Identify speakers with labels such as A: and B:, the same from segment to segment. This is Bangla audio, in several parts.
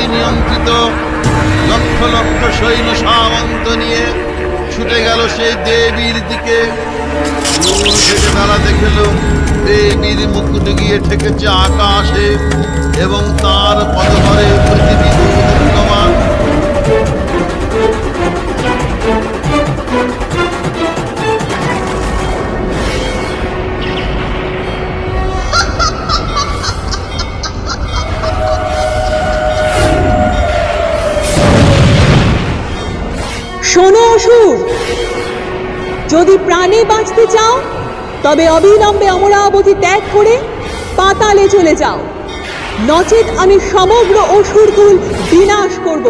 A: প্রজাপতি নিয়ন্ত্রিত লক্ষ লক্ষ সৈন্য সামন্ত নিয়ে ছুটে গেল সেই দেবীর দিকে। দূর থেকে তারা দেখল দেবীর মুকুট গিয়ে ঠেকেছে আকাশে এবং তার পদভরে পৃথিবী দূরমান।
B: শোনো অসুর, যদি প্রাণে বাঁচতে চাও তবে অবিলম্বে অমরাবতী ত্যাগ করে পাতালে চলে যাও, নচেত আমি সমগ্র অসুরকুল বিনাশ করব।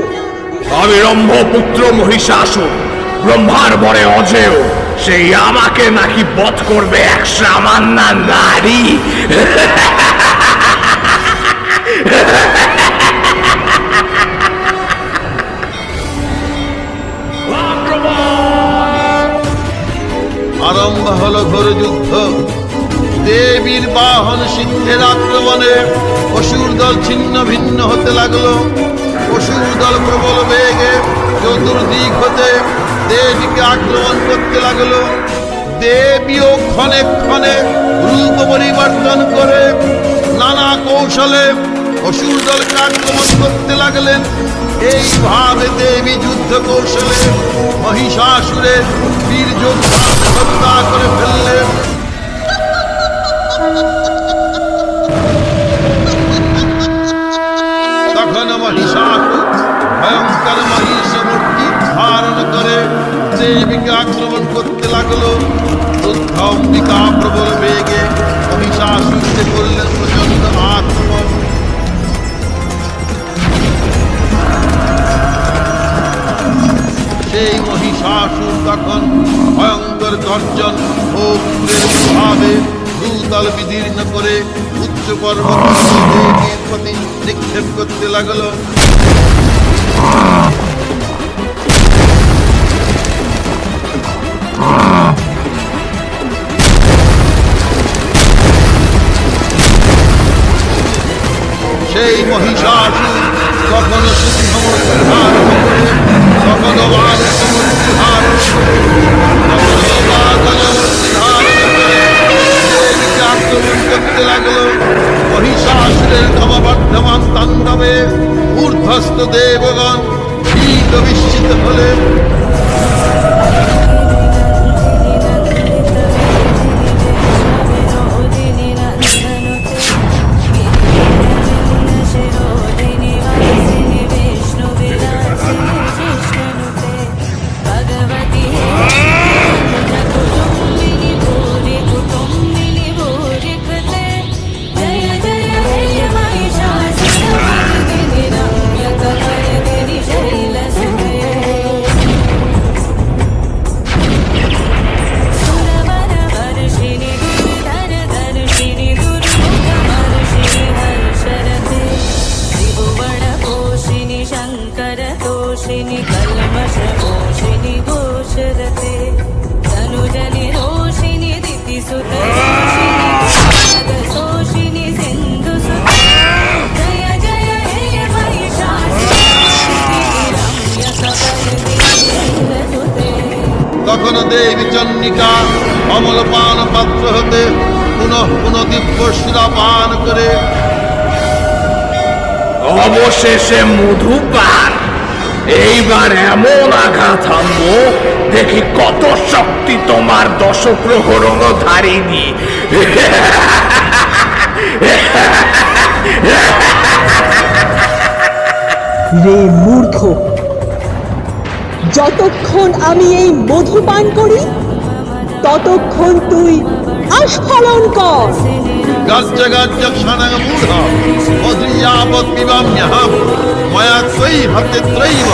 C: আমি রম্ভপুত্র মহিষাসুর, ব্রহ্মার বরে অজেয়, সেই আমাকে নাকি বধ করবে এক সামান্য নারী?
A: আরম্ভ হল ঘোর যুদ্ধ। দেবীর বাহন সিংহের আক্রমণে অসুর দল ছিন্ন ভিন্ন হতে লাগলো। অসুর দল প্রবল বেগে চতুর্দিক হতে দেবীকে আক্রমণ করতে লাগলো। দেবীও ক্ষণে ক্ষণে রূপ পরিবর্তন করে নানা কৌশলে অসুর দলকে আক্রমণ করতে লাগলেন। এইভাবে দেবী যুদ্ধ কৌশলে মহিষাসুরের বীর যোদ্ধাকে হত্যা করে ফেললেন। তখন মহিষাসুর ভয়ঙ্কর মহিষ মূর্তি ধারণ করে দেবীকে আক্রমণ করতে লাগলো। অম্বিকা প্রবল বেগে মহিষাসুরকে করলেন প্রচন্ড আক্রমণ। সেই মহিষাসুর তখন ভয়ঙ্কর গর্জন ও ক্রোধের প্রভাবে ভূতল বিদীর্ণ করে উচ্চ পর্বত দেবীর প্রতি নিক্ষেপ করতে লাগলো। সেই মহিষাসুর কখনো সিংহমূর্তি ধারণ করে, কখনো বাঘমূর্তি ধারণ করে, কখনো বাঘমূর্তি ধারণ করে দেবীকে আক্রমণ করতে লাগলো। মহিষাসুরের ক্রমবর্ধমান তাণ্ডবে ঊর্ধ্বস্থ দেবগণ ভীত বিস্মিত হলেন। তখন দেবী চন্ডিকা অমলপান পাত্র হতে পুনঃ পুনঃ দিব্য শিরা পান করে
C: অবশেষে মধুপান। এইবার এমন আঘাত হানবো, দেখি কত শক্তি তোমার দশপ্রহরণ ধারিনি।
B: রে মূর্খ, যতক্ষণ আমি এই মধু পান করি ততক্ষণ তুই আস্ফালন কর।
A: গর্জ গর্জ ক্ষণং মূঢ় মধুযাবৎ পিবাম্যহম ময়া ত্বয়ি হতেত্রৈব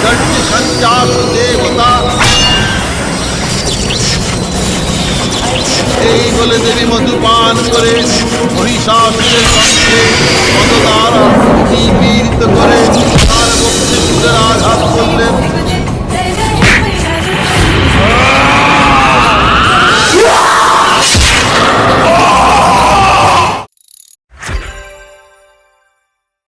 A: গর্জ সঞ্চাসু দেবতা। এই বলে দেবী মধুপান করে মহিষাসুরের কণ্ঠে মদ দ্বারা নিপীড়িত করে তার বক্ষে সুরের